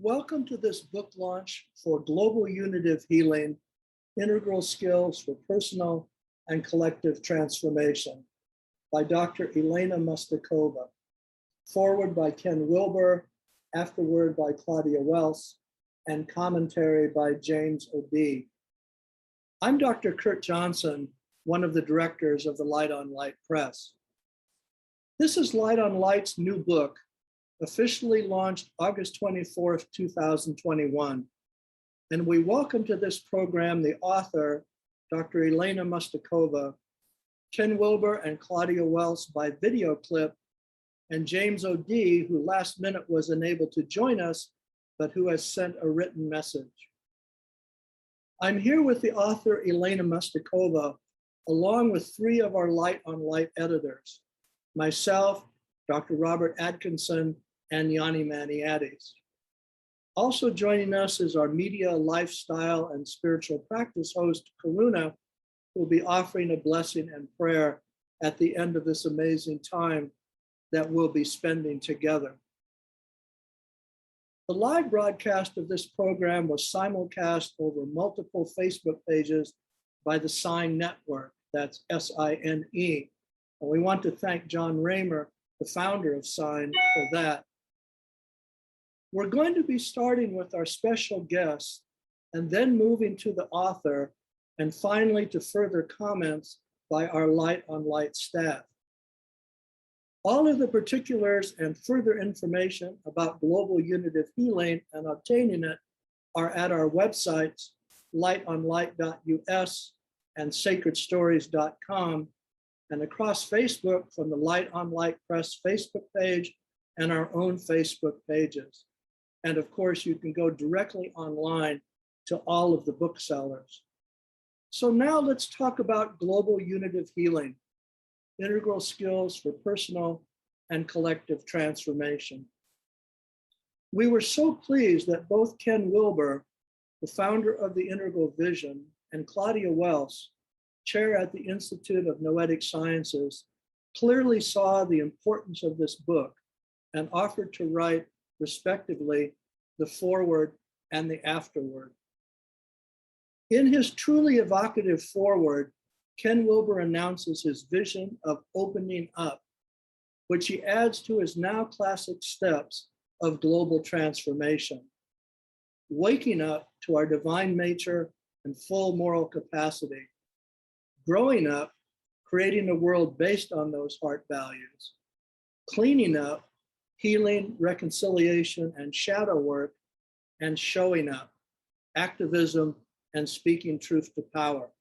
Welcome to this book launch for Global Unitive Healing, Integral Skills for Personal and Collective Transformation by Dr. Elena Mustakova. Forward by Ken Wilber, afterword by Claudia Welss, and commentary by James O'D. I'm Dr. Kurt Johnson, one of the directors of the Light on Light Press. This is Light on Light's new book, officially launched August 24th, 2021. And we welcome to this program the author, Dr. Elena Mustakova, Ken Wilber and Claudia Welss by video clip, and James O'D, who last minute was unable to join us, but who has sent a written message. I'm here with the author, Elena Mustakova, along with three of our Light on Light editors, myself, Dr. Robert Atkinson, and Yanni Maniatis. Also joining us is our media, lifestyle, and spiritual practice host, Karuna, who will be offering a blessing and prayer at the end of this amazing time that we'll be spending together. The live broadcast of this program was simulcast over multiple Facebook pages by the Sign Network, that's S-I-N-E. And we want to thank John Raymer, the founder of Sign, for that. We're going to be starting with our special guest and then moving to the author and finally to further comments by our Light on Light staff. All of the particulars and further information about Global Unitive Healing and obtaining it are at our websites, lightonlight.us and sacredstories.com, and across Facebook from the Light on Light Press Facebook page and our own Facebook pages. And of course, you can go directly online to all of the booksellers. So now let's talk about Global Unitive Healing, Integral Skills for Personal and Collective Transformation. We were so pleased that both Ken Wilber, the founder of the Integral Vision, and Claudia Welss, chair at the Institute of Noetic Sciences, clearly saw the importance of this book and offered to write, respectively, the foreword and the afterword. In his truly evocative foreword, Ken Wilber announces his vision of opening up, which he adds to his now classic steps of global transformation. Waking up to our divine nature and full moral capacity. Growing up, creating a world based on those heart values. Cleaning up, healing, reconciliation, and shadow work, and showing up, activism, and speaking truth to power.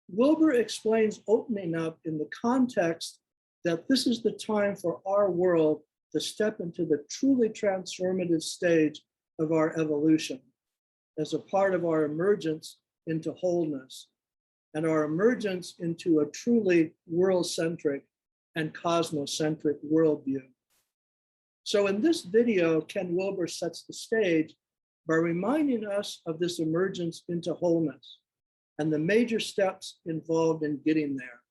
Wilber explains opening up in the context that this is the time for our world to step into the truly transformative stage of our evolution as a part of our emergence into wholeness and our emergence into a truly world-centric and cosmocentric worldview. So in this video, Ken Wilber sets the stage by reminding us of this emergence into wholeness and the major steps involved in getting there.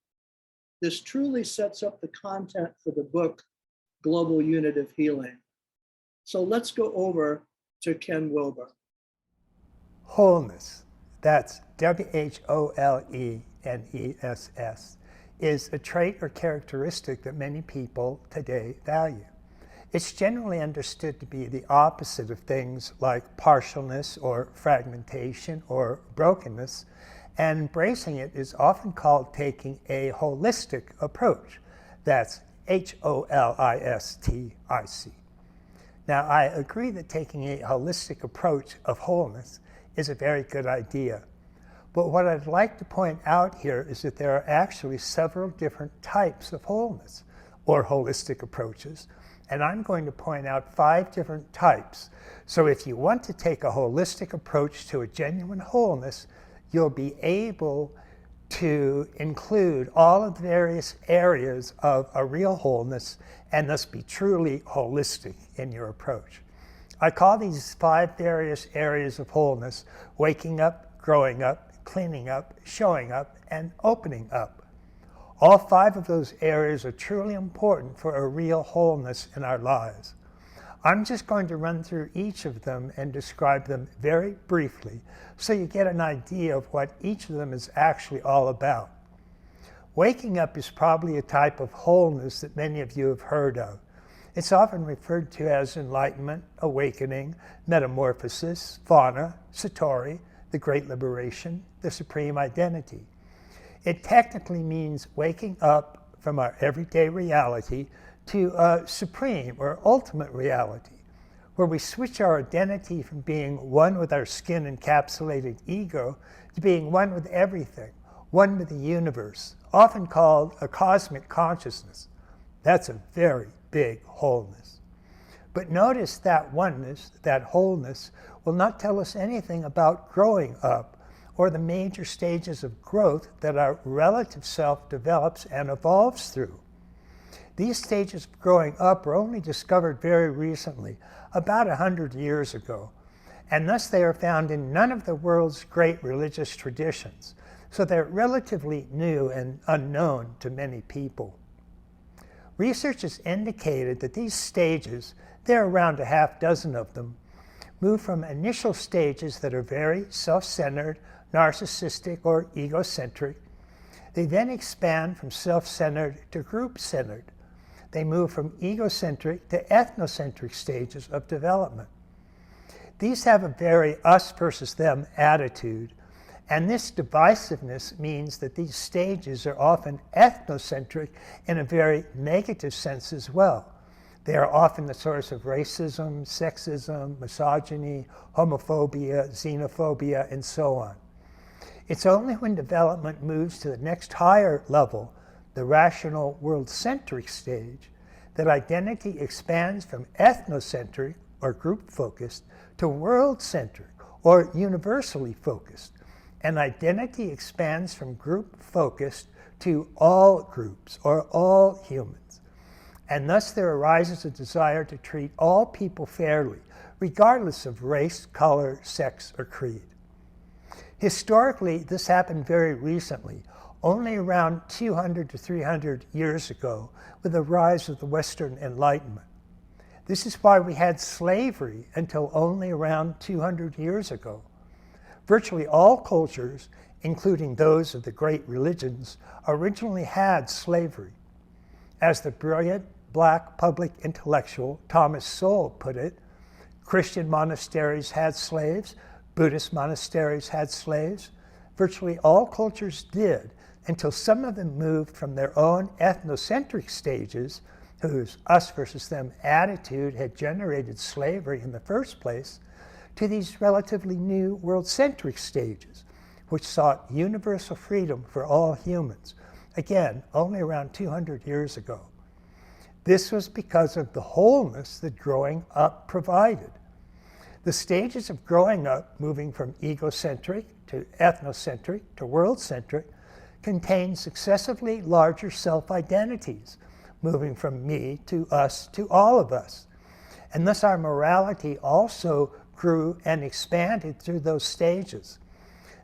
This truly sets up the content for the book, Global Unitive Healing. So let's go over to Ken Wilber. Wholeness, that's W-H-O-L-E-N-E-S-S, is a trait or characteristic that many people today value. It's generally understood to be the opposite of things like partialness or fragmentation or brokenness, and embracing it is often called taking a holistic approach. That's H-O-L-I-S-T-I-C. Now, I agree that taking a holistic approach of wholeness is a very good idea. But what I'd like to point out here is that there are actually several different types of wholeness or holistic approaches. And I'm going to point out 5 different types. So if you want to take a holistic approach to a genuine wholeness, you'll be able to include all of the various areas of a real wholeness and thus be truly holistic in your approach. I call these 5 various areas of wholeness: waking up, growing up, cleaning up, showing up, and opening up. All 5 of those areas are truly important for a real wholeness in our lives. I'm just going to run through each of them and describe them very briefly so you get an idea of what each of them is actually all about. Waking up is probably a type of wholeness that many of you have heard of. It's often referred to as enlightenment, awakening, metamorphosis, fauna, satori, the great liberation, the supreme identity. It technically means waking up from our everyday reality to a supreme or ultimate reality, where we switch our identity from being one with our skin-encapsulated ego to being one with everything, one with the universe, often called a cosmic consciousness. That's a very big wholeness. But notice that oneness, that wholeness, will not tell us anything about growing up or the major stages of growth that our relative self develops and evolves through. These stages of growing up were only discovered very recently, about 100 years ago, and thus they are found in none of the world's great religious traditions, so they're relatively new and unknown to many people. Research has indicated that these stages, there are around a half dozen of them, move from initial stages that are very self-centered, narcissistic, or egocentric. They then expand from self-centered to group-centered. They move from egocentric to ethnocentric stages of development. These have a very us versus them attitude, and this divisiveness means that these stages are often ethnocentric in a very negative sense as well. They are often the source of racism, sexism, misogyny, homophobia, xenophobia, and so on. It's only when development moves to the next higher level, the rational world-centric stage, that identity expands from ethnocentric, or group-focused, to world-centric, or universally focused. And identity expands from group-focused to all groups, or all humans. And thus there arises a desire to treat all people fairly, regardless of race, color, sex, or creed. Historically, this happened very recently, only around 200 to 300 years ago, with the rise of the Western Enlightenment. This is why we had slavery until only around 200 years ago. Virtually all cultures, including those of the great religions, originally had slavery. As the brilliant Black public intellectual Thomas Sowell put it, Christian monasteries had slaves, Buddhist monasteries had slaves. Virtually all cultures did, until some of them moved from their own ethnocentric stages, whose us versus them attitude had generated slavery in the first place, to these relatively new world-centric stages, which sought universal freedom for all humans, again, only around 200 years ago. This was because of the wholeness that growing up provided. The stages of growing up, moving from egocentric to ethnocentric to world-centric, contain successively larger self-identities, moving from me to us to all of us. And thus our morality also grew and expanded through those stages.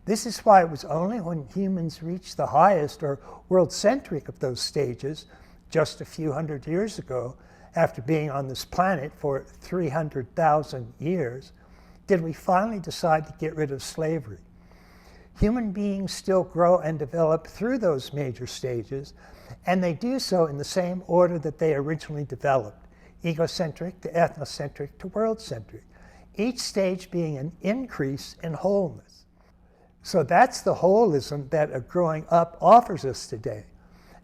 This is why it was only when humans reached the highest or world-centric of those stages, just a few hundred years ago, after being on this planet for 300,000 years, did we finally decide to get rid of slavery. Human beings still grow and develop through those major stages, and they do so in the same order that they originally developed, egocentric to ethnocentric to world-centric, each stage being an increase in wholeness. So that's the holism that a growing up offers us today.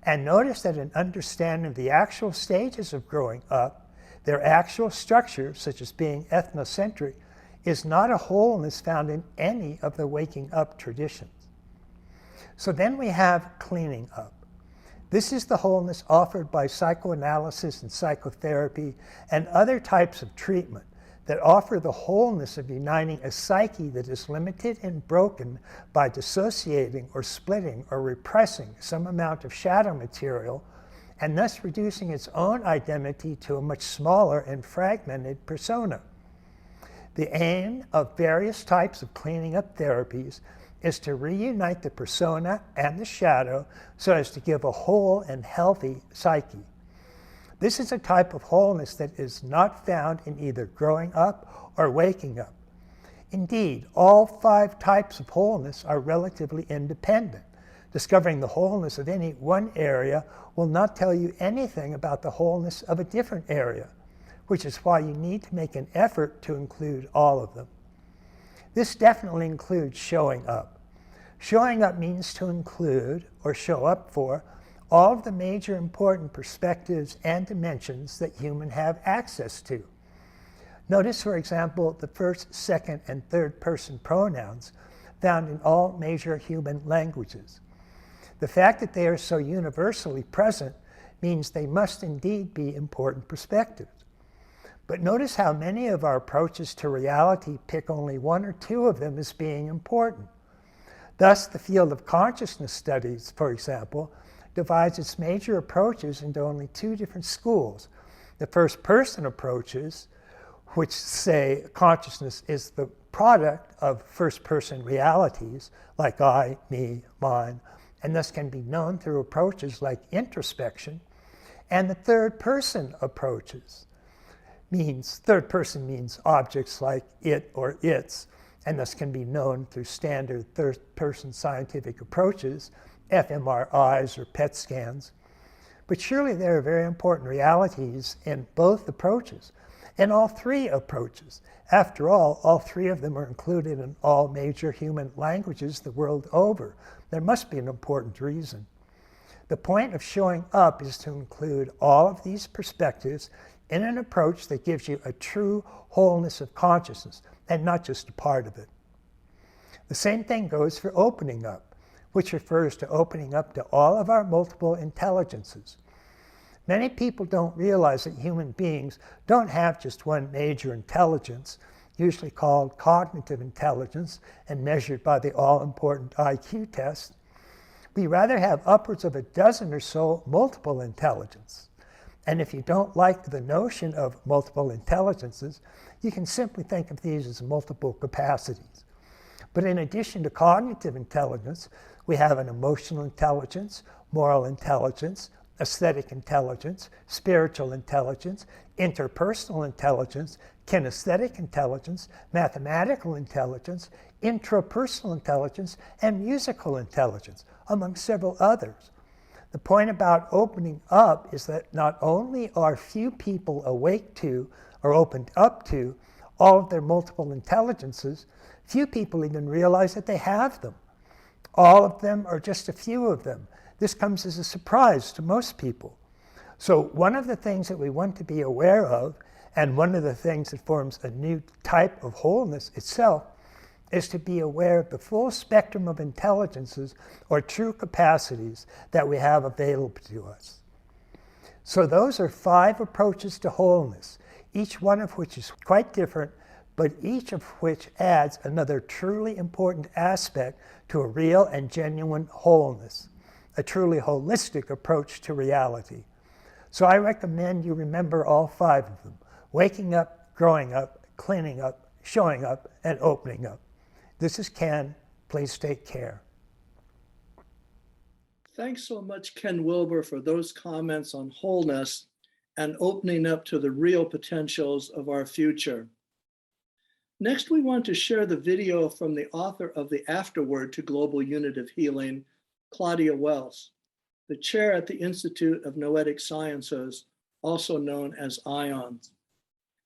And notice that an understanding of the actual stages of growing up, their actual structure, such as being ethnocentric, is not a wholeness found in any of the waking up traditions. So then we have cleaning up. This is the wholeness offered by psychoanalysis and psychotherapy and other types of treatment that offer the wholeness of uniting a psyche that is limited and broken by dissociating or splitting or repressing some amount of shadow material, and thus reducing its own identity to a much smaller and fragmented persona. The aim of various types of cleaning up therapies is to reunite the persona and the shadow so as to give a whole and healthy psyche. This is a type of wholeness that is not found in either growing up or waking up. Indeed, all 5 types of wholeness are relatively independent. Discovering the wholeness of any one area will not tell you anything about the wholeness of a different area, which is why you need to make an effort to include all of them. This definitely includes showing up. Showing up means to include, or show up for, all of the major important perspectives and dimensions that humans have access to. Notice, for example, the first, second, and third person pronouns found in all major human languages. The fact that they are so universally present means they must indeed be important perspectives. But notice how many of our approaches to reality pick only 1 or 2 of them as being important. Thus, the field of consciousness studies, for example, divides its major approaches into only 2 different schools. The first person approaches, which say consciousness is the product of first-person realities, like I, me, mine, and thus can be known through approaches like introspection. And the third-person approaches third person means objects like it or its, and thus can be known through standard third-person scientific approaches, fMRIs or PET scans. But surely there are very important realities in both approaches, in all 3 approaches. After all 3 of them are included in all major human languages the world over. There must be an important reason. The point of showing up is to include all of these perspectives in an approach that gives you a true wholeness of consciousness, and not just a part of it. The same thing goes for opening up, which refers to opening up to all of our multiple intelligences. Many people don't realize that human beings don't have just one major intelligence, usually called cognitive intelligence and measured by the all-important IQ test. We rather have upwards of a dozen or so multiple intelligences. And if you don't like the notion of multiple intelligences, you can simply think of these as multiple capacities. But in addition to cognitive intelligence, we have an emotional intelligence, moral intelligence, aesthetic intelligence, spiritual intelligence, interpersonal intelligence, kinesthetic intelligence, mathematical intelligence, intrapersonal intelligence, and musical intelligence, among several others. The point about opening up is that not only are few people awake to or opened up to all of their multiple intelligences, few people even realize that they have them. All of them or just a few of them. This comes as a surprise to most people. So one of the things that we want to be aware of, and one of the things that forms a new type of wholeness itself, is to be aware of the full spectrum of intelligences or true capacities that we have available to us. So those are 5 approaches to wholeness, each one of which is quite different, but each of which adds another truly important aspect to a real and genuine wholeness, a truly holistic approach to reality. So I recommend you remember all 5 of them: waking up, growing up, cleaning up, showing up, and opening up. This is Ken. Please take care. Thanks so much, Ken Wilber, for those comments on wholeness and opening up to the real potentials of our future. Next, we want to share the video from the author of the afterword to Global Unitive Healing, Claudia Welss, the chair at the Institute of Noetic Sciences, also known as IONS.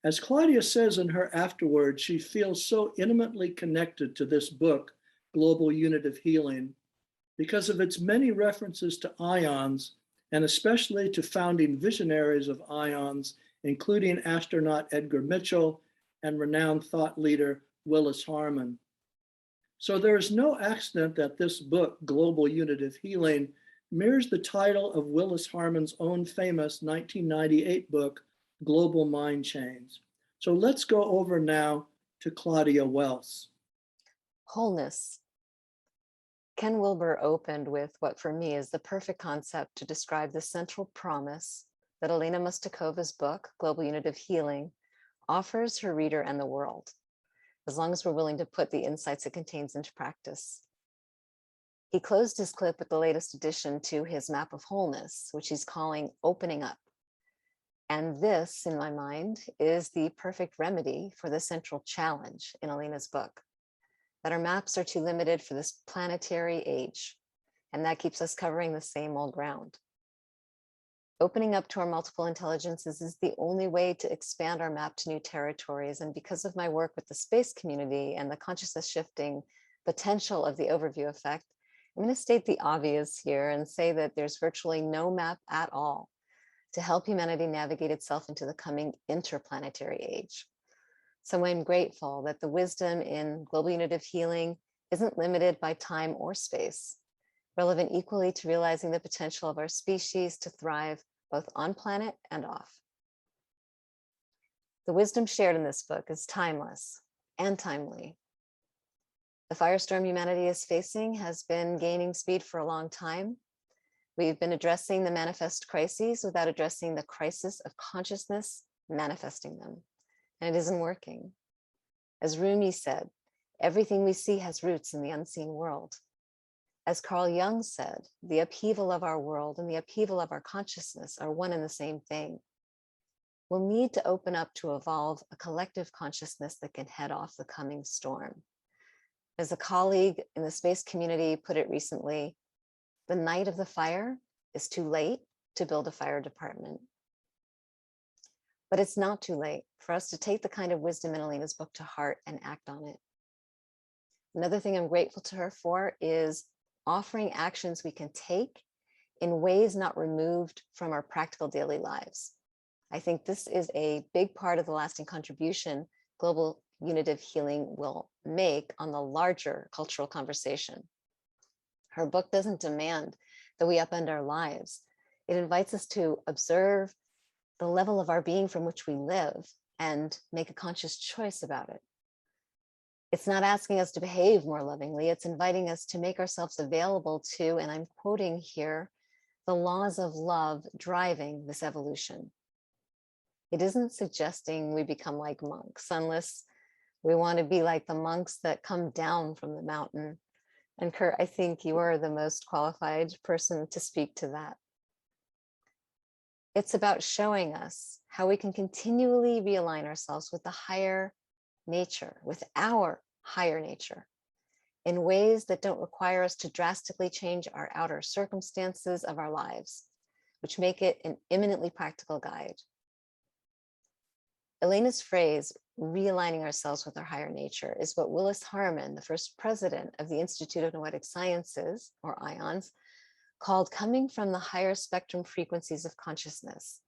As Claudia says in her afterword, she feels so intimately connected to this book, Global Unitive Healing, because of its many references to IONS, and especially to founding visionaries of IONS, including astronaut Edgar Mitchell and renowned thought leader Willis Harman. So there is no accident that this book, Global Unitive Healing, mirrors the title of Willis Harman's own famous 1998 book, Global Mind Chains. So let's go over now to Claudia Welss. Wholeness. Ken Wilber opened with what for me is the perfect concept to describe the central promise that Elena Mustakova's book, Global Unitive Healing, offers her reader and the world, as long as we're willing to put the insights it contains into practice. He closed his clip with the latest addition to his map of wholeness, which he's calling Opening Up. And this, in my mind, is the perfect remedy for the central challenge in Elena's book, that our maps are too limited for this planetary age, and that keeps us covering the same old ground. Opening up to our multiple intelligences is the only way to expand our map to new territories. And because of my work with the space community and the consciousness shifting potential of the overview effect, I'm going to state the obvious here and say that there's virtually no map at all to help humanity navigate itself into the coming interplanetary age. So I'm grateful that the wisdom in Global Unitive Healing isn't limited by time or space, relevant equally to realizing the potential of our species to thrive both on planet and off. The wisdom shared in this book is timeless and timely. The firestorm humanity is facing has been gaining speed for a long time. We've been addressing the manifest crises without addressing the crisis of consciousness manifesting them, and it isn't working. As Rumi said, everything we see has roots in the unseen world. As Carl Jung said, the upheaval of our world and the upheaval of our consciousness are one and the same thing. We'll need to open up to evolve a collective consciousness that can head off the coming storm. As a colleague in the space community put it recently, the night of the fire is too late to build a fire department. But it's not too late for us to take the kind of wisdom in Elena's book to heart and act on it. Another thing I'm grateful to her for is offering actions we can take in ways not removed from our practical daily lives. I think this is a big part of the lasting contribution Global Unitive Healing will make on the larger cultural conversation. Her book doesn't demand that we upend our lives. It invites us to observe the level of our being from which we live and make a conscious choice about it. It's not asking us to behave more lovingly, it's inviting us to make ourselves available to, and I'm quoting here, the laws of love driving this evolution. It isn't suggesting we become like monks, unless we want to be like the monks that come down from the mountain. And Kurt, I think you are the most qualified person to speak to that. It's about showing us how we can continually realign ourselves with the higher nature, with our higher nature, in ways that don't require us to drastically change our outer circumstances of our lives, which make it an eminently practical guide. Elena's phrase, realigning ourselves with our higher nature, is what Willis Harman, the first president of the Institute of Noetic Sciences, or IONS, called coming from the higher spectrum frequencies of consciousness.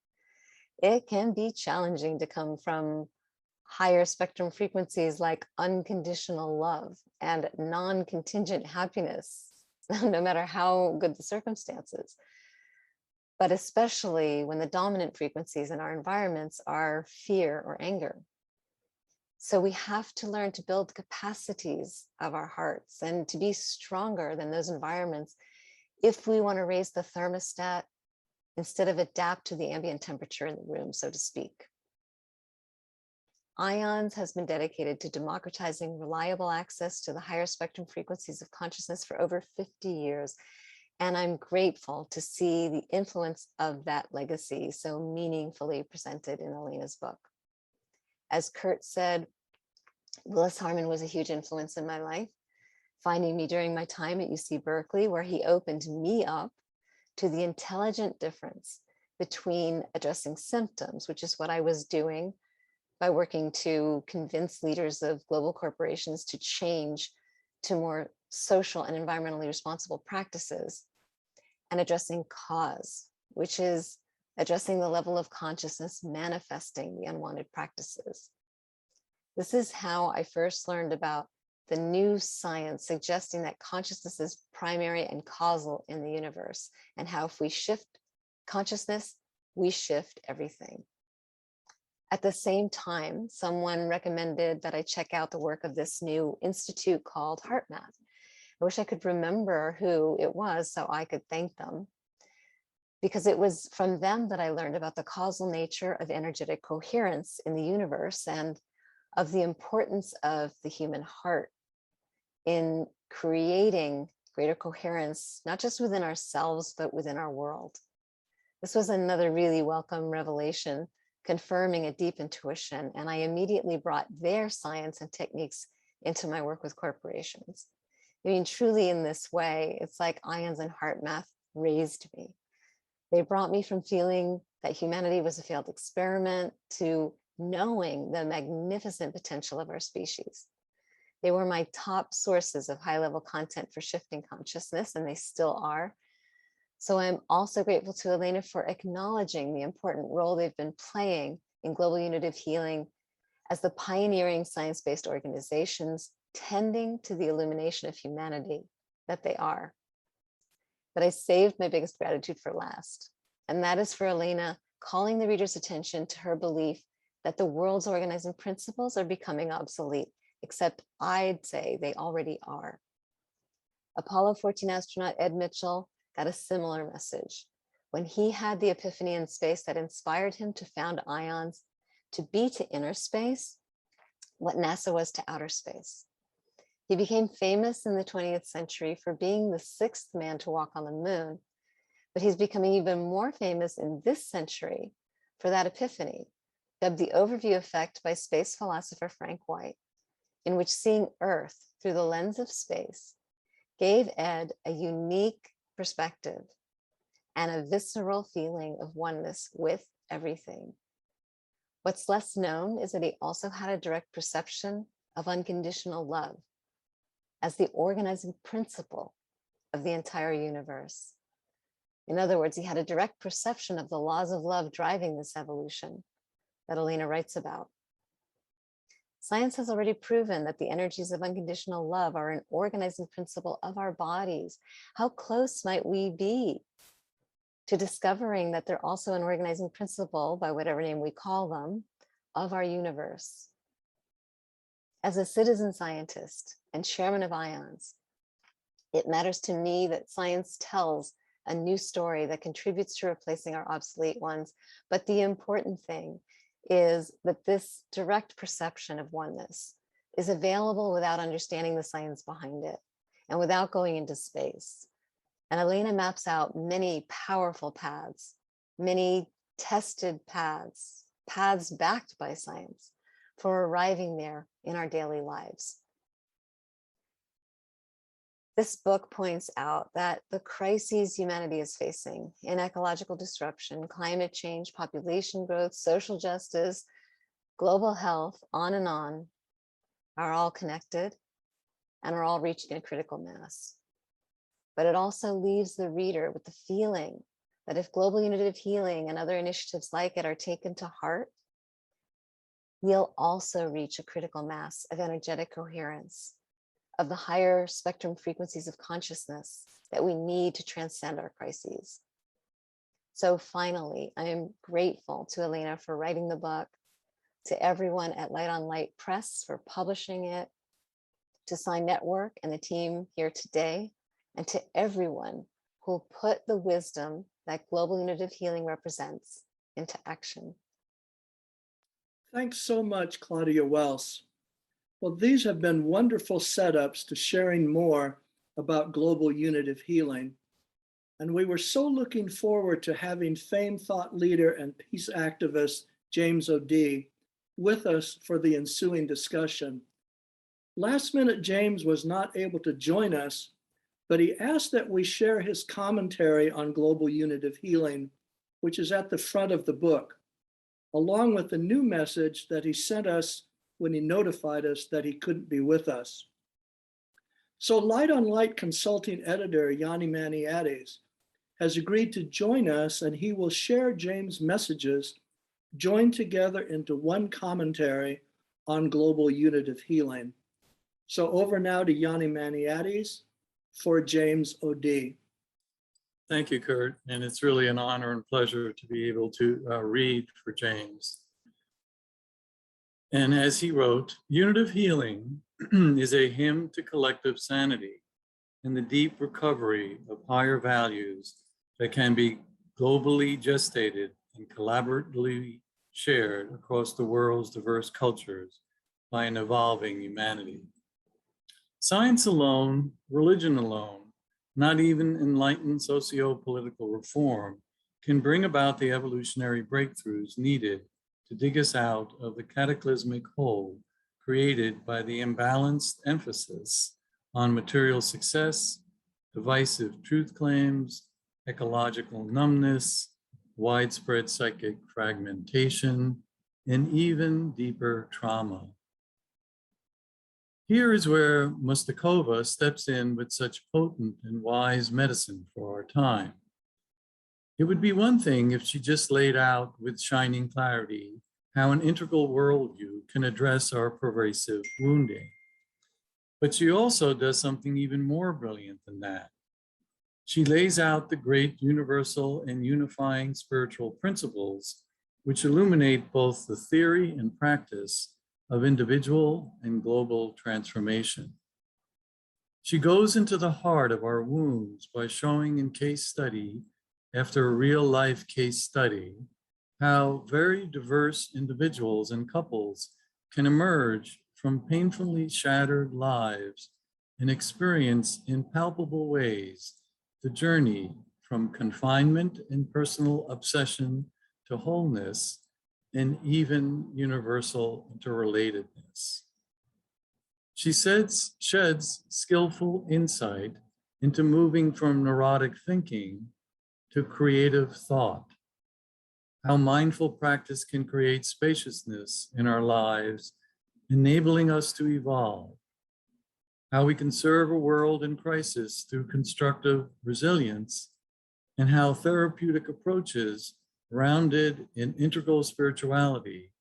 It can be challenging to come from higher spectrum frequencies like unconditional love and non-contingent happiness, no matter how good the circumstances. But especially when the dominant frequencies in our environments are fear or anger. So we have to learn to build capacities of our hearts and to be stronger than those environments if we want to raise the thermostat instead of adapt to the ambient temperature in the room, so to speak. IONS has been dedicated to democratizing reliable access to the higher spectrum frequencies of consciousness for over 50 years. And I'm grateful to see the influence of that legacy so meaningfully presented in Elena's book. As Kurt said, Willis Harman was a huge influence in my life, finding me during my time at UC Berkeley, where he opened me up to the intelligent difference between addressing symptoms, which is what I was doing by working to convince leaders of global corporations to change to more social and environmentally responsible practices, and addressing cause, which is addressing the level of consciousness manifesting the unwanted practices. This is how I first learned about the new science suggesting that consciousness is primary and causal in the universe, and how if we shift consciousness, we shift everything. At the same time, someone recommended that I check out the work of this new institute called HeartMath. I wish I could remember who it was so I could thank them, because it was from them that I learned about the causal nature of energetic coherence in the universe and of the importance of the human heart in creating greater coherence, not just within ourselves, but within our world. This was another really welcome revelation confirming a deep intuition, and I immediately brought their science and techniques into my work with corporations. I mean, truly in this way, it's like ions and heart math raised me. They brought me from feeling that humanity was a failed experiment to knowing the magnificent potential of our species. They were my top sources of high-level content for shifting consciousness, and they still are. So I'm also grateful to Elena for acknowledging the important role they've been playing in Global Unitive Healing as the pioneering science-based organizations tending to the illumination of humanity that they are. But I saved my biggest gratitude for last, and that is for Elena calling the reader's attention to her belief that the world's organizing principles are becoming obsolete, except I'd say they already are. Apollo 14 astronaut Ed Mitchell got a similar message when he had the epiphany in space that inspired him to found IONS to be to inner space what NASA was to outer space. He became famous in the 20th century for being the 6th man to walk on the moon, but he's becoming even more famous in this century for that epiphany, dubbed the overview effect by space philosopher Frank White, in which seeing Earth through the lens of space gave Ed a unique perspective and a visceral feeling of oneness with everything. What's less known is that he also had a direct perception of unconditional love as the organizing principle of the entire universe. In other words, he had a direct perception of the laws of love driving this evolution that Elena writes about. Science has already proven that the energies of unconditional love are an organizing principle of our bodies. How close might we be to discovering that they're also an organizing principle, by whatever name we call them, of our universe? As a citizen scientist and chairman of IONS, it matters to me that science tells a new story that contributes to replacing our obsolete ones. But the important thing is that this direct perception of oneness is available without understanding the science behind it and without going into space. And Elena maps out many powerful paths, many tested paths, paths backed by science for arriving there in our daily lives. This book points out that the crises humanity is facing in ecological disruption, climate change, population growth, social justice, global health, on and on, are all connected and are all reaching a critical mass. But it also leaves the reader with the feeling that if Global Unitive Healing and other initiatives like it are taken to heart, we'll also reach a critical mass of energetic coherence, of the higher spectrum frequencies of consciousness that we need to transcend our crises. So finally, I am grateful to Elena for writing the book, to everyone at Light on Light Press for publishing it, to Sign Network and the team here today, and to everyone who will put the wisdom that Global Unitive Healing represents into action. Thanks so much, Claudia Welss. Well, these have been wonderful setups to sharing more about Global Unitive Healing. And we were so looking forward to having famed thought leader and peace activist James O'D with us for the ensuing discussion. Last minute, James was not able to join us, but he asked that we share his commentary on Global Unitive Healing, which is at the front of the book, along with the new message that he sent us when he notified us that he couldn't be with us. So Light on Light consulting editor Yanni Maniates has agreed to join us, and he will share James' messages joined together into one commentary on Global Unitive Healing. So over now to Yanni Maniates for James O'D. Thank you, Kurt. And it's really an honor and pleasure to be able to read for James. And as he wrote, Unitive Healing is a hymn to collective sanity and the deep recovery of higher values that can be globally gestated and collaboratively shared across the world's diverse cultures by an evolving humanity. Science alone, religion alone, not even enlightened socio-political reform can bring about the evolutionary breakthroughs needed to dig us out of the cataclysmic hole created by the imbalanced emphasis on material success, divisive truth claims, ecological numbness, widespread psychic fragmentation, and even deeper trauma. Here is where Mustakova steps in with such potent and wise medicine for our time. It would be one thing if she just laid out with shining clarity how an integral worldview can address our pervasive wounding. But she also does something even more brilliant than that. She lays out the great universal and unifying spiritual principles which illuminate both the theory and practice of individual and global transformation. She goes into the heart of our wounds by showing in case study after a real-life case study how very diverse individuals and couples can emerge from painfully shattered lives and experience in palpable ways the journey from confinement and personal obsession to wholeness and even universal interrelatedness. She sheds skillful insight into moving from neurotic thinking to creative thought, how mindful practice can create spaciousness in our lives, enabling us to evolve, how we can serve a world in crisis through constructive resilience, and how therapeutic approaches grounded in integral spirituality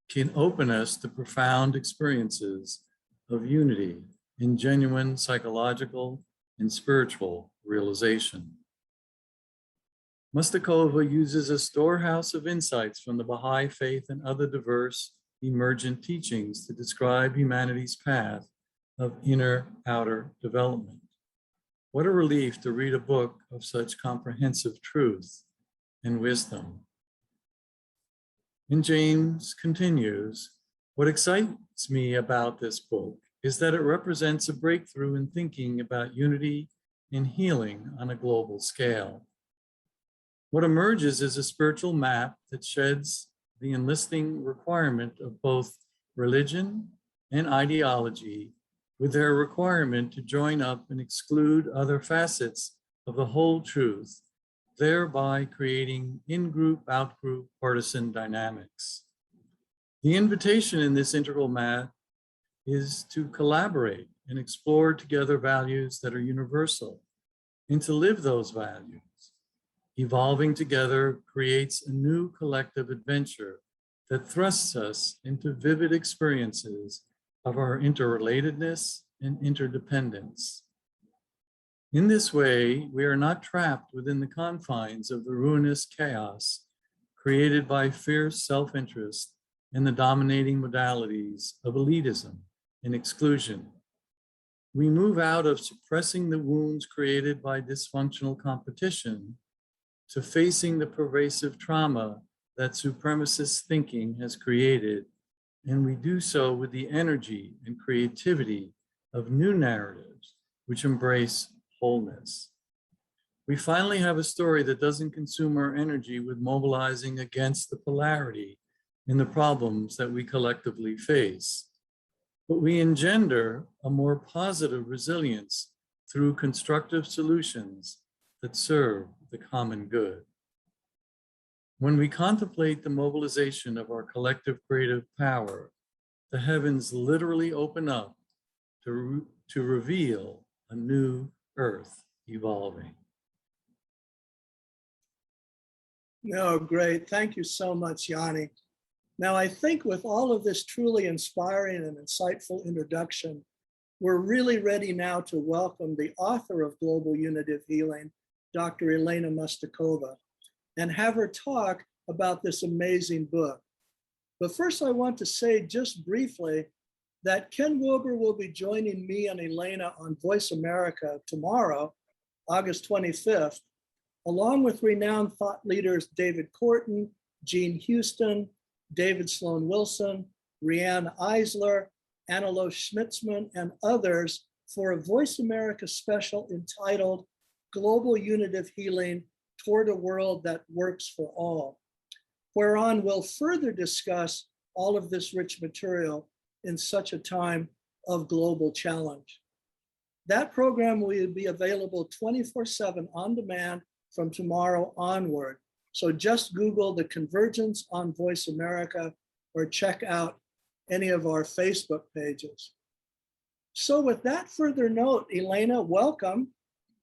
can open us to profound experiences of unity in genuine psychological and spiritual realization. Mustakova uses a storehouse of insights from the Baha'i faith and other diverse emergent teachings to describe humanity's path of inner-outer development. What a relief to read a book of such comprehensive truth and wisdom. And James continues, what excites me about this book is that it represents a breakthrough in thinking about unity and healing on a global scale. What emerges is a spiritual map that sheds the enlisting requirement of both religion and ideology with their requirement to join up and exclude other facets of the whole truth, thereby creating in-group, out-group partisan dynamics. The invitation in this integral map is to collaborate and explore together values that are universal and to live those values. Evolving together creates a new collective adventure that thrusts us into vivid experiences of our interrelatedness and interdependence. In this way, we are not trapped within the confines of the ruinous chaos created by fierce self-interest and the dominating modalities of elitism and exclusion. We move out of suppressing the wounds created by dysfunctional competition to facing the pervasive trauma that supremacist thinking has created, and we do so with the energy and creativity of new narratives which embrace wholeness. We finally have a story that doesn't consume our energy with mobilizing against the polarity in the problems that we collectively face, but we engender a more positive resilience through constructive solutions that serve the common good. When we contemplate the mobilization of our collective creative power, the heavens literally open up to reveal a new earth evolving. No, great. Thank you so much, Yanni. Now, I think with all of this truly inspiring and insightful introduction, we're really ready now to welcome the author of Global Unitive Healing, Dr. Elena Mustakova, and have her talk about this amazing book. But first, I want to say just briefly that Ken Wilber will be joining me and Elena on Voice America tomorrow, August 25th, along with renowned thought leaders David Korten, Jean Houston, David Sloan Wilson, Rianne Eisler, Annalo Schmitzman, and others for a Voice America special entitled Global Unitive Healing Toward a World That Works for All. whereon we'll further discuss all of this rich material in such a time of global challenge. That program will be available 24/7 on demand from tomorrow onward. So just Google the Convergence on Voice America or check out any of our Facebook pages. So with that further note, Elena, welcome.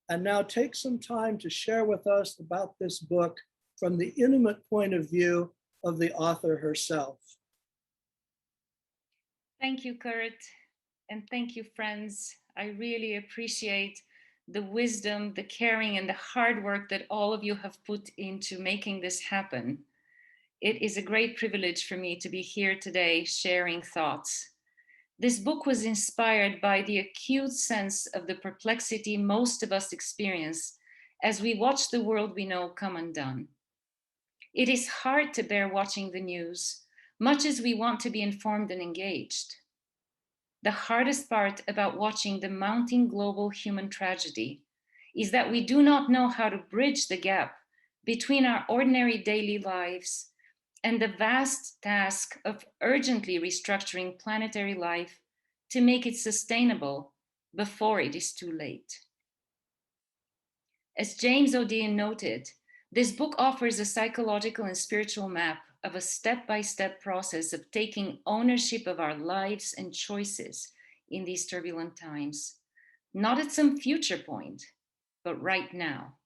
And now take some time to share with us about this book from the intimate point of view of the author herself. Thank you, Kurt. And thank you, friends. I really appreciate the wisdom, the caring, and the hard work that all of you have put into making this happen. It is a great privilege for me to be here today sharing thoughts. This book was inspired by the acute sense of the perplexity most of us experience as we watch the world we know come undone. It is hard to bear watching the news, much as we want to be informed and engaged. The hardest part about watching the mounting global human tragedy is that we do not know how to bridge the gap between our ordinary daily lives and the vast task of urgently restructuring planetary life to make it sustainable before it is too late. As James O'Dean noted, this book offers a psychological and spiritual map of a step-by-step process of taking ownership of our lives and choices in these turbulent times, not at some future point, but right now.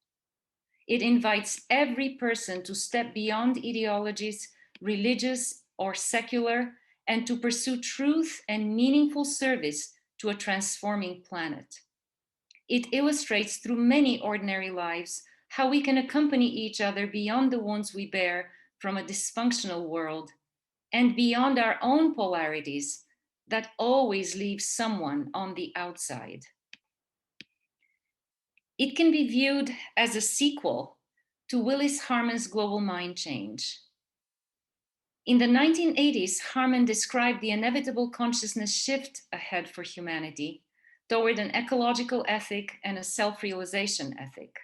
It invites every person to step beyond ideologies, religious or secular, and to pursue truth and meaningful service to a transforming planet. It illustrates through many ordinary lives how we can accompany each other beyond the wounds we bear from a dysfunctional world and beyond our own polarities that always leave someone on the outside. It can be viewed as a sequel to Willis Harman's Global Mind Change. In the 1980s, Harman described the inevitable consciousness shift ahead for humanity toward an ecological ethic and a self-realization ethic.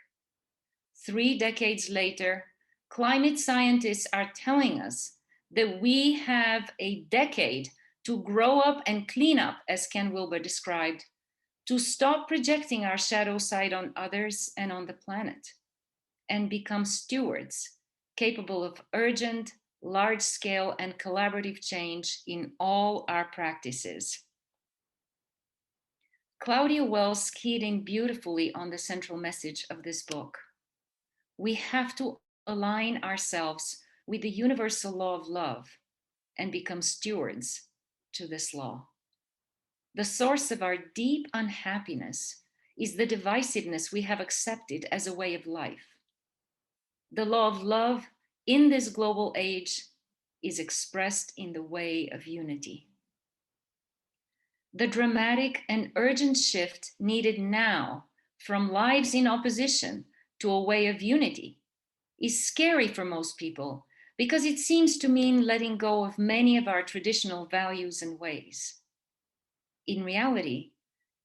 3 decades later, climate scientists are telling us that we have a decade to grow up and clean up, as Ken Wilber described, to stop projecting our shadow side on others and on the planet, and become stewards capable of urgent, large-scale, and collaborative change in all our practices. Claudia Welss keyed in beautifully on the central message of this book. We have to align ourselves with the universal law of love and become stewards to this law. The source of our deep unhappiness is the divisiveness we have accepted as a way of life. The law of love in this global age is expressed in the way of unity. The dramatic and urgent shift needed now from lives in opposition to a way of unity is scary for most people because it seems to mean letting go of many of our traditional values and ways. In reality,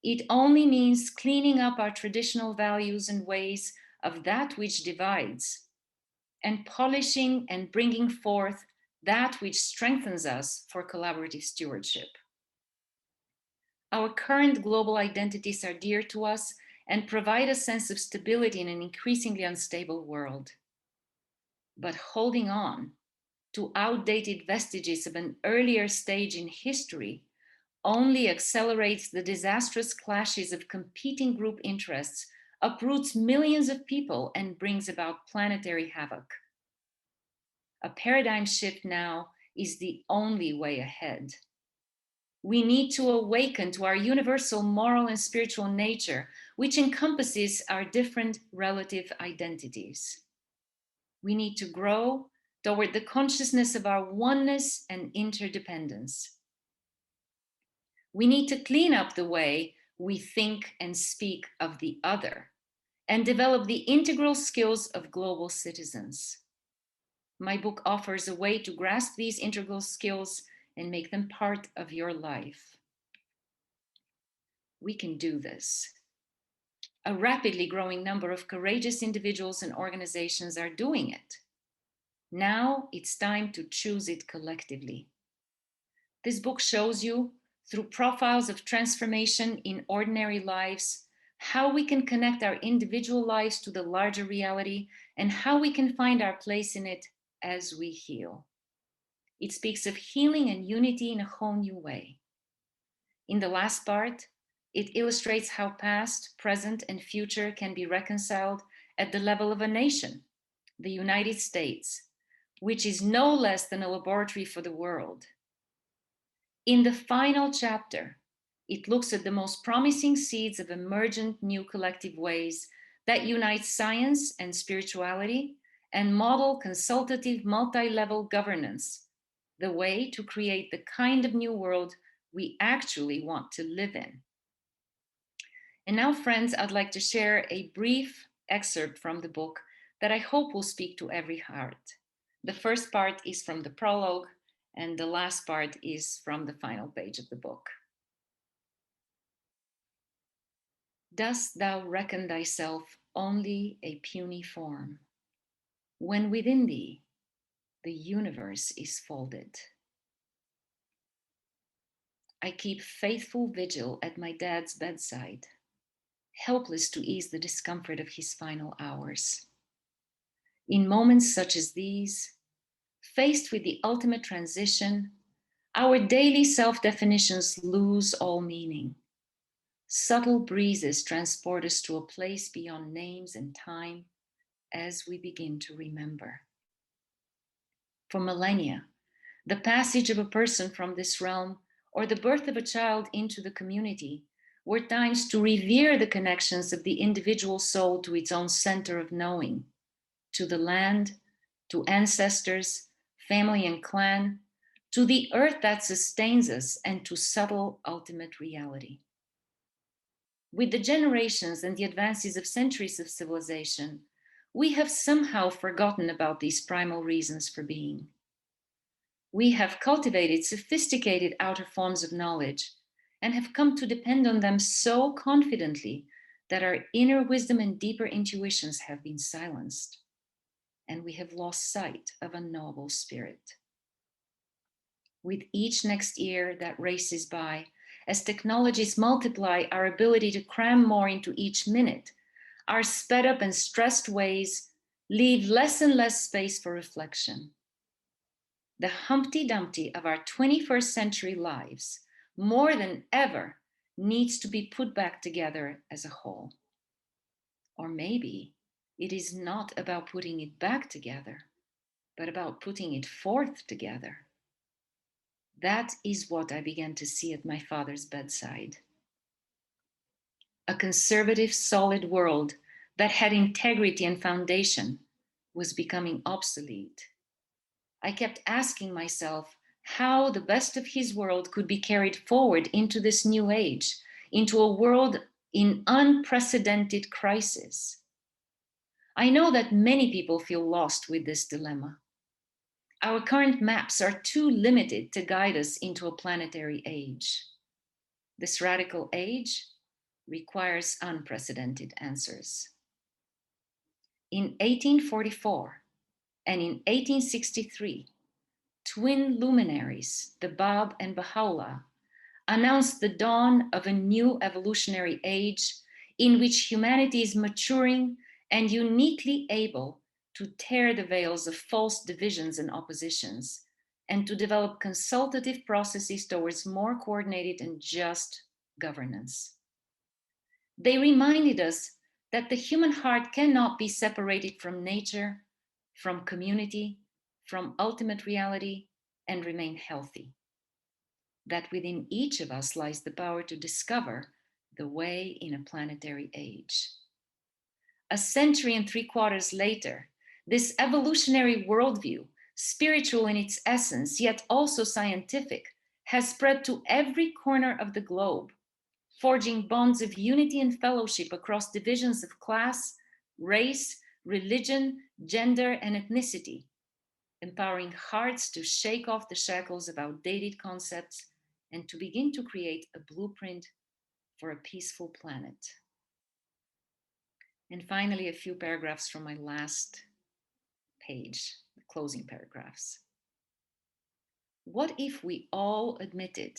it only means cleaning up our traditional values and ways of that which divides and polishing and bringing forth that which strengthens us for collaborative stewardship. Our current global identities are dear to us and provide a sense of stability in an increasingly unstable world. But holding on to outdated vestiges of an earlier stage in history only accelerates the disastrous clashes of competing group interests, uproots millions of people, and brings about planetary havoc. A paradigm shift now is the only way ahead. We need to awaken to our universal moral and spiritual nature, which encompasses our different relative identities. We need to grow toward the consciousness of our oneness and interdependence. We need to clean up the way we think and speak of the other and develop the integral skills of global citizens. My book offers a way to grasp these integral skills and make them part of your life. We can do this. A rapidly growing number of courageous individuals and organizations are doing it. Now it's time to choose it collectively. This book shows you, through profiles of transformation in ordinary lives, how we can connect our individual lives to the larger reality and how we can find our place in it as we heal. It speaks of healing and unity in a whole new way. In the last part, it illustrates how past, present, and future can be reconciled at the level of a nation, the United States, which is no less than a laboratory for the world. In the final chapter, it looks at the most promising seeds of emergent new collective ways that unite science and spirituality and model consultative multi-level governance, the way to create the kind of new world we actually want to live in. And now, friends, I'd like to share a brief excerpt from the book that I hope will speak to every heart. The first part is from the prologue, and the last part is from the final page of the book. Dost thou reckon thyself only a puny form, when within thee the universe is folded? I keep faithful vigil at my dad's bedside, helpless to ease the discomfort of his final hours. In moments such as these, faced with the ultimate transition, our daily self-definitions lose all meaning. Subtle breezes transport us to a place beyond names and time as we begin to remember. For millennia, the passage of a person from this realm or the birth of a child into the community were times to revere the connections of the individual soul to its own center of knowing, to the land, to ancestors, family and clan, to the earth that sustains us, and to subtle ultimate reality. With the generations and the advances of centuries of civilization, we have somehow forgotten about these primal reasons for being. We have cultivated sophisticated outer forms of knowledge and have come to depend on them so confidently that our inner wisdom and deeper intuitions have been silenced, and we have lost sight of unknowable spirit. With each next year that races by, as technologies multiply our ability to cram more into each minute, our sped up and stressed ways leave less and less space for reflection. The Humpty Dumpty of our 21st century lives, more than ever, needs to be put back together as a whole. Or maybe it is not about putting it back together, but about putting it forth together. That is what I began to see at my father's bedside. A conservative, solid world that had integrity and foundation was becoming obsolete. I kept asking myself how the best of his world could be carried forward into this new age, into a world in unprecedented crisis. I know that many people feel lost with this dilemma. Our current maps are too limited to guide us into a planetary age. This radical age requires unprecedented answers. In 1844 and in 1863, twin luminaries, the Bab and Baha'u'llah, announced the dawn of a new evolutionary age in which humanity is maturing and uniquely able to tear the veils of false divisions and oppositions, and to develop consultative processes towards more coordinated and just governance. They reminded us that the human heart cannot be separated from nature, from community, from ultimate reality, and remain healthy. That within each of us lies the power to discover the way in a planetary age. A century and 3/4 later, this evolutionary worldview, spiritual in its essence, yet also scientific, has spread to every corner of the globe, forging bonds of unity and fellowship across divisions of class, race, religion, gender, and ethnicity, empowering hearts to shake off the shackles of outdated concepts and to begin to create a blueprint for a peaceful planet. And finally, a few paragraphs from my last page, the closing paragraphs. What if we all admitted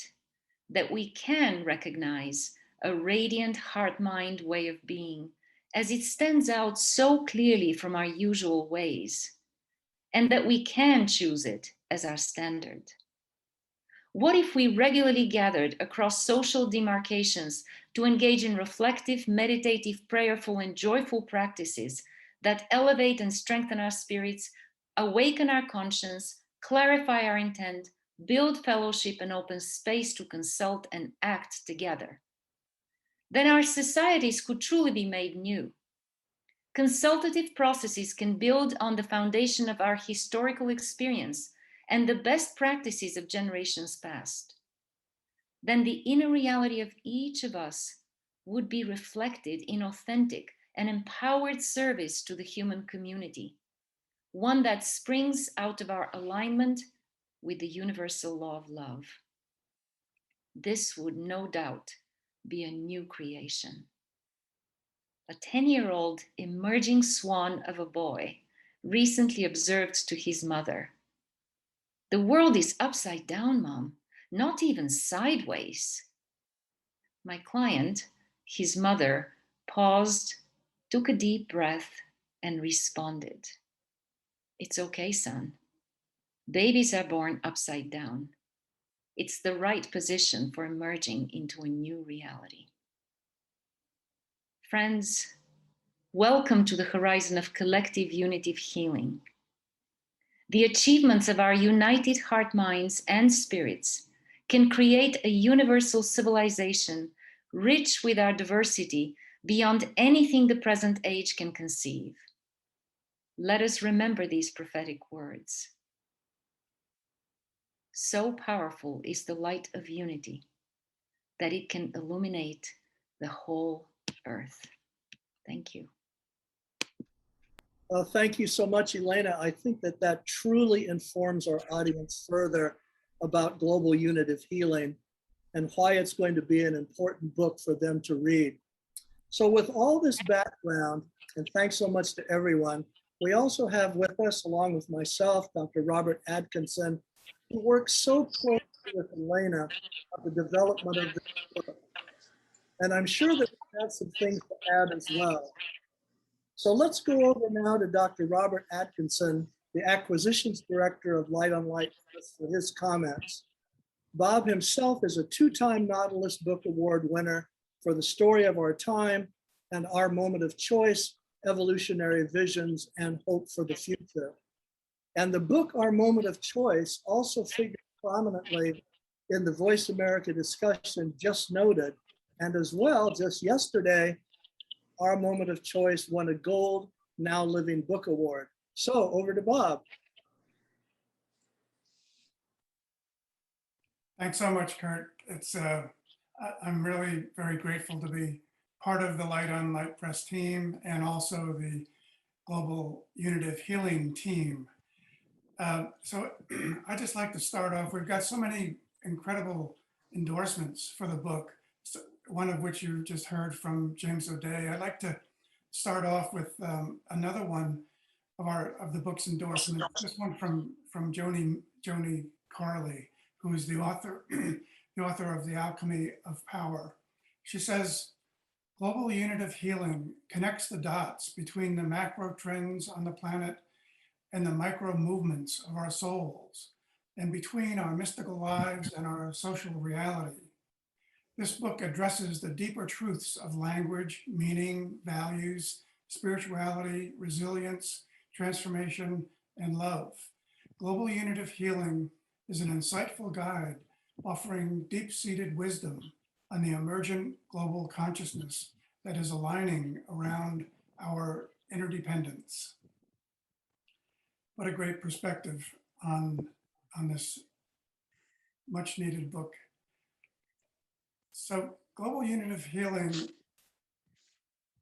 that we can recognize a radiant heart-mind way of being as it stands out so clearly from our usual ways, and that we can choose it as our standard? What if we regularly gathered across social demarcations to engage in reflective, meditative, prayerful, and joyful practices that elevate and strengthen our spirits, awaken our conscience, clarify our intent, build fellowship, and open space to consult and act together? Then our societies could truly be made new. Consultative processes can build on the foundation of our historical experience and the best practices of generations past. Then the inner reality of each of us would be reflected in authentic and empowered service to the human community, one that springs out of our alignment with the universal law of love. This would no doubt be a new creation. A 10-year-old emerging swan of a boy recently observed to his mother, "The world is upside down, Mom, not even sideways." My client, his mother, paused, took a deep breath, and responded, "It's okay, son. Babies are born upside down. It's the right position for emerging into a new reality." Friends, welcome to the horizon of collective unitive healing. The achievements of our united heart, minds, and spirits can create a universal civilization rich with our diversity beyond anything the present age can conceive. Let us remember these prophetic words. So powerful is the light of unity that it can illuminate the whole earth. Thank you. Thank you so much, Elena. I think that that truly informs our audience further about global unitive healing and why it's going to be an important book for them to read. So with all this background, and thanks so much to everyone, we also have with us, along with myself, Dr. Robert Atkinson, who works so closely with Elena on the development of this book. And I'm sure that we have some things to add as well. So let's go over now to Dr. Robert Atkinson, the Acquisitions Director of Light on Light, for his comments. Bob himself is a two-time Nautilus Book Award winner for The Story of Our Time and Our Moment of Choice, Evolutionary Visions and Hope for the Future. And the book, Our Moment of Choice, also figured prominently in the Voice America discussion just noted. And as well, just yesterday, Our Moment of Choice won a Gold Now Living Book Award. So over to Bob. Thanks so much, Kurt. I'm really very grateful to be part of the Light on Light Press team and also the Global Unitive Healing team. So I'd just like to start off. We've got so many incredible endorsements for the book, one of which you just heard from James O'Day. I'd like to start off with another one of the book's endorsement. This one from Joni Carley, who is the author of The Alchemy of Power. She says, "Global Unitive Healing connects the dots between the macro trends on the planet and the micro movements of our souls, and between our mystical lives and our social reality. This book addresses the deeper truths of language, meaning, values, spirituality, resilience, transformation, and love. Global Unitive Healing is an insightful guide offering deep-seated wisdom on the emergent global consciousness that is aligning around our interdependence." What a great perspective on this much needed book. So Global Unitive Healing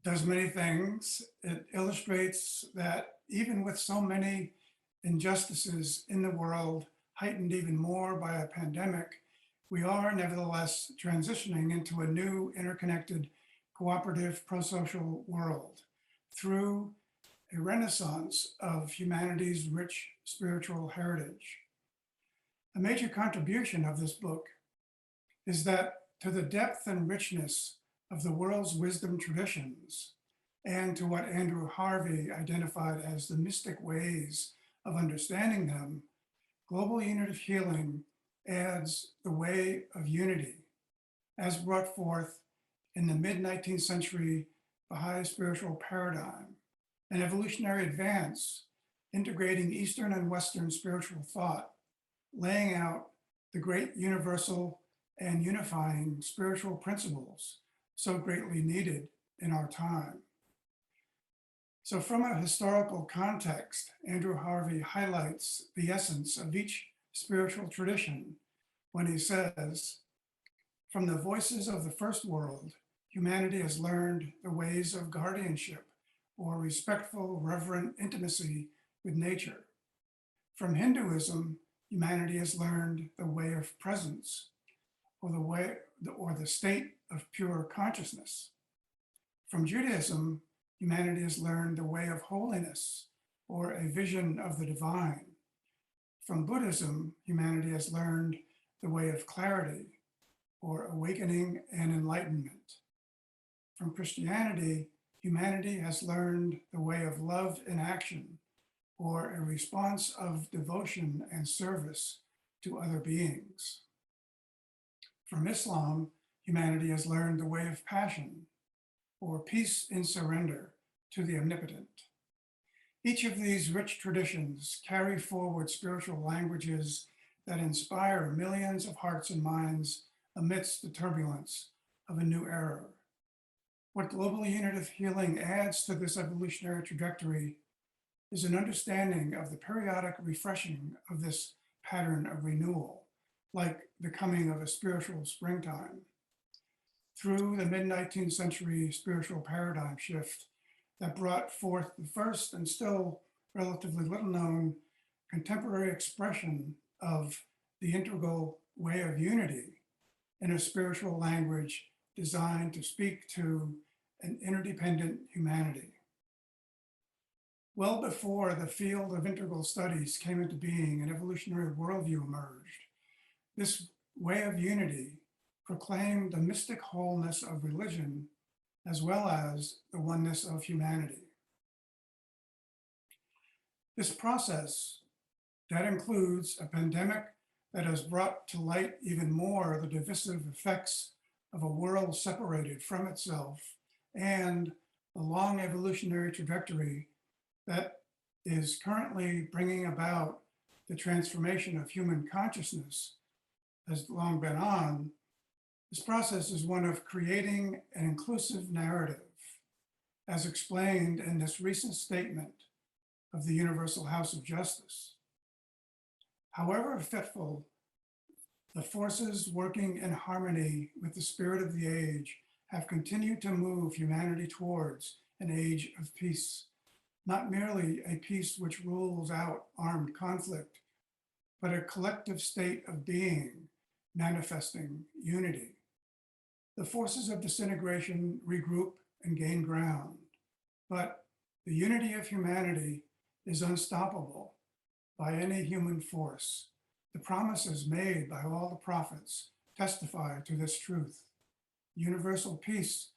does many things. It illustrates that even with so many injustices in the world, heightened even more by a pandemic, we are nevertheless transitioning into a new interconnected, cooperative, pro-social world through a renaissance of humanity's rich spiritual heritage. A major contribution of this book is that to the depth and richness of the world's wisdom traditions, and to what Andrew Harvey identified as the mystic ways of understanding them, Global Unitive Healing adds the way of unity, as brought forth in the mid-19th century Baha'i spiritual paradigm, an evolutionary advance integrating Eastern and Western spiritual thought, laying out the great universal and unifying spiritual principles so greatly needed in our time. So from a historical context, Andrew Harvey highlights the essence of each spiritual tradition when he says, from the voices of the first world, humanity has learned the ways of guardianship or respectful, reverent intimacy with nature. From Hinduism, humanity has learned the way of presence or the state of pure consciousness. From Judaism, humanity has learned the way of holiness or a vision of the divine. From Buddhism, humanity has learned the way of clarity or awakening and enlightenment. From Christianity, humanity has learned the way of love in action or a response of devotion and service to other beings. From Islam, humanity has learned the way of passion or peace in surrender to the omnipotent. Each of these rich traditions carry forward spiritual languages that inspire millions of hearts and minds amidst the turbulence of a new era. What Global Unitive Healing adds to this evolutionary trajectory is an understanding of the periodic refreshing of this pattern of renewal, like the coming of a spiritual springtime. Through the mid-19th century spiritual paradigm shift that brought forth the first and still relatively little known contemporary expression of the integral way of unity in a spiritual language designed to speak to an interdependent humanity. Well before the field of integral studies came into being, an evolutionary worldview emerged. This way of unity proclaimed the mystic wholeness of religion as well as the oneness of humanity. This process that includes a pandemic that has brought to light even more the divisive effects of a world separated from itself and the long evolutionary trajectory that is currently bringing about the transformation of human consciousness has long been on. This process is one of creating an inclusive narrative, as explained in this recent statement of the Universal House of Justice. However fitful, the forces working in harmony with the spirit of the age have continued to move humanity towards an age of peace, not merely a peace which rules out armed conflict, but a collective state of being manifesting unity. The forces of disintegration regroup and gain ground, but the unity of humanity is unstoppable by any human force. The promises made by all the prophets testify to this truth. Universal peace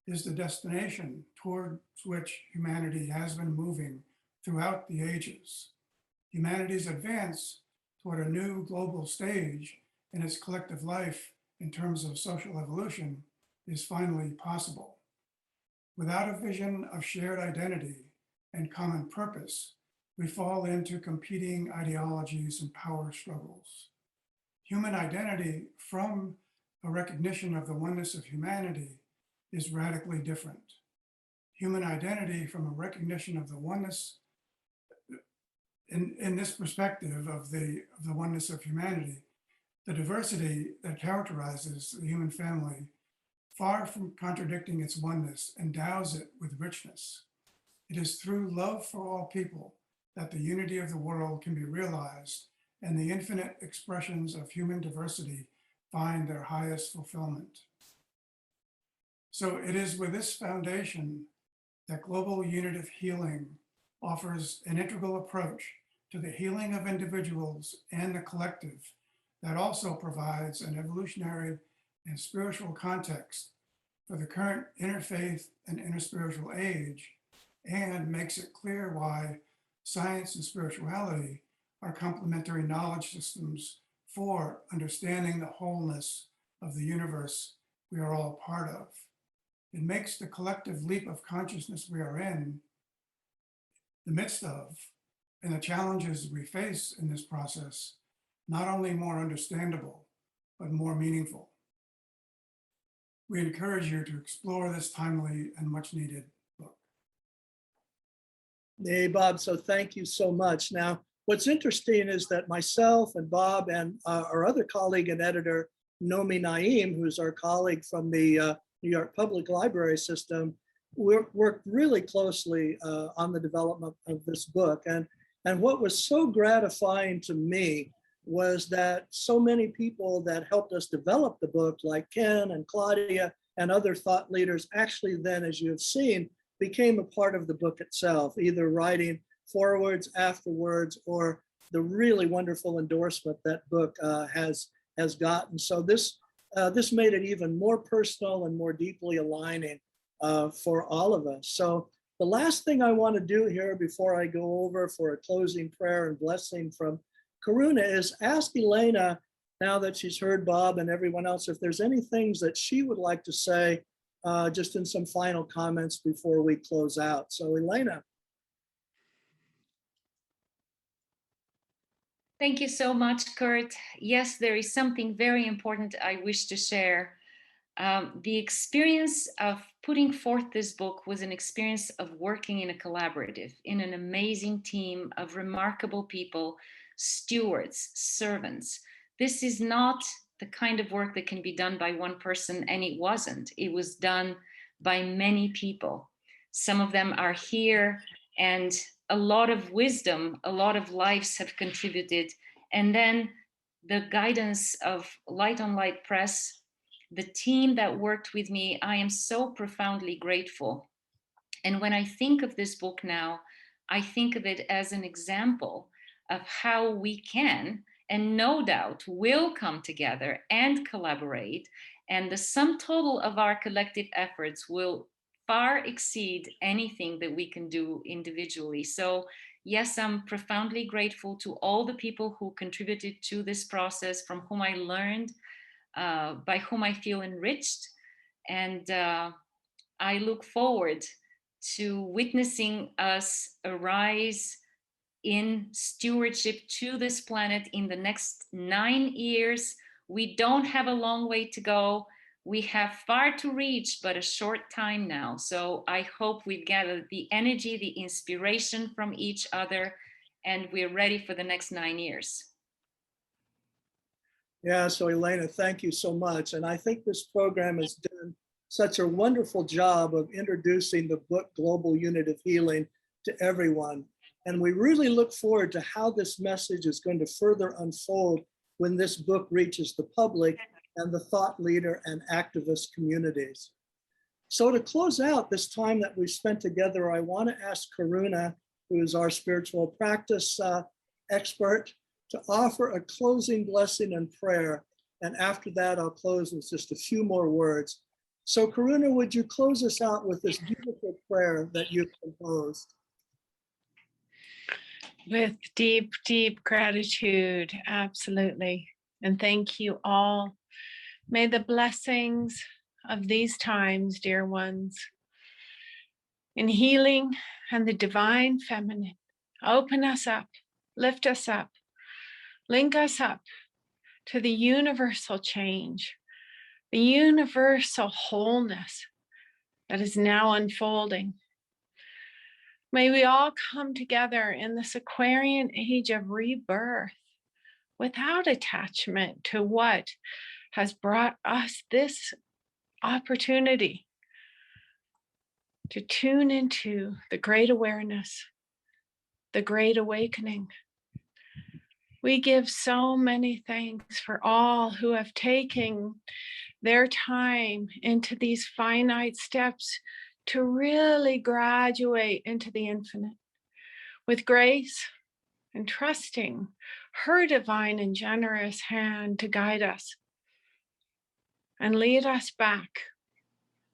is the destination towards which humanity has been moving throughout the ages. Humanity's advance toward a new global stage in its collective life in terms of social evolution is finally possible. Without a vision of shared identity and common purpose, we fall into competing ideologies and power struggles. Human identity from a recognition of the oneness of humanity is radically different. Human identity from a recognition of the oneness, in this perspective of the oneness of humanity, the diversity that characterizes the human family, far from contradicting its oneness, endows it with richness. It is through love for all people that the unity of the world can be realized and the infinite expressions of human diversity find their highest fulfillment. So it is with this foundation that Global Unitive Healing offers an integral approach to the healing of individuals and the collective that also provides an evolutionary and spiritual context for the current interfaith and interspiritual age, and makes it clear why science and spirituality are complementary knowledge systems for understanding the wholeness of the universe we are all part of. It makes the collective leap of consciousness we are in the midst of, and the challenges we face in this process, not only more understandable, but more meaningful. We encourage you to explore this timely and much needed book. Hey, Bob, so thank you so much. Now, what's interesting is that myself and Bob and our other colleague and editor, Nomi Naeem, who's our colleague from the New York Public Library System, worked really closely on the development of this book. And what was so gratifying to me was that so many people that helped us develop the book, like Ken and Claudia and other thought leaders, actually then, as you have seen, became a part of the book itself, either writing forwards, afterwards, or the really wonderful endorsement that book has gotten. So this made it even more personal and more deeply aligning for all of us. So the last thing I want to do here before I go over for a closing prayer and blessing from Karuna is ask Elena, now that she's heard Bob and everyone else, if there's any things that she would like to say just in some final comments before we close out. So Elena. Thank you so much, Kurt. Yes, there is something very important I wish to share. The experience of putting forth this book was an experience of working in a collaborative, in an amazing team of remarkable people, stewards, servants. This is not the kind of work that can be done by one person, and it wasn't. It was done by many people. Some of them are here, and a lot of wisdom, a lot of lives have contributed. And then the guidance of Light on Light Press, the team that worked with me, I am so profoundly grateful. And when I think of this book now, I think of it as an example of how we can, and no doubt will, come together and collaborate. And the sum total of our collective efforts will far exceed anything that we can do individually. So yes, I'm profoundly grateful to all the people who contributed to this process, from whom I learned, by whom I feel enriched. And I look forward to witnessing us arise in stewardship to this planet in the next 9 years. We don't have a long way to go. We have far to reach, but a short time now. So I hope we've gathered the energy, the inspiration from each other, and we're ready for the next 9 years. Yeah, so Elena, thank you so much. And I think this program has done such a wonderful job of introducing the book Global Unitive Healing to everyone. And we really look forward to how this message is going to further unfold when this book reaches the public and the thought leader and activist communities. So to close out this time that we've spent together, I want to ask Karuna, who is our spiritual practice expert, to offer a closing blessing and prayer. And after that, I'll close with just a few more words. So Karuna, would you close us out with this beautiful prayer that you've composed? With deep, deep gratitude, absolutely. And thank you all. May the blessings of these times, dear ones, in healing and the divine feminine, open us up, lift us up, link us up to the universal change, the universal wholeness that is now unfolding. May we all come together in this Aquarian age of rebirth without attachment to what has brought us this opportunity to tune into the great awareness, the great awakening. We give so many thanks for all who have taken their time into these finite steps to really graduate into the infinite with grace, and trusting her divine and generous hand to guide us and lead us back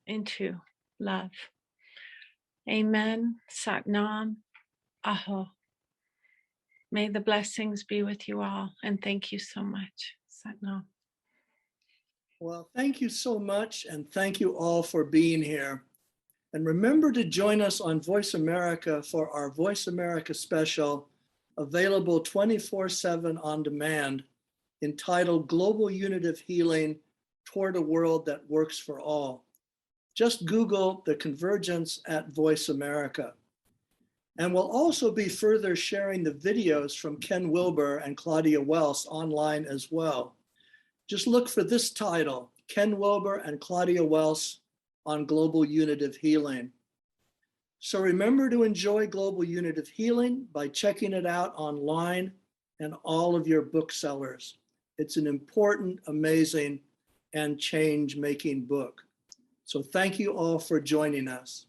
into love. Amen. Sat Nam. Aho. May the blessings be with you all, and thank you so much. Sat Nam. Well, thank you so much, and thank you all for being here. And remember to join us on Voice America for our Voice America special, available 24/7 on demand, entitled Global Unitive Healing Toward a World That Works for All. Just Google the convergence at Voice America. And we'll also be further sharing the videos from Ken Wilber and Claudia Welss online as well. Just look for this title, Ken Wilber and Claudia Welss on Global Unitive Healing. So remember to enjoy Global Unitive Healing by checking it out online and all of your booksellers. It's an important, amazing, and change-making book. So thank you all for joining us.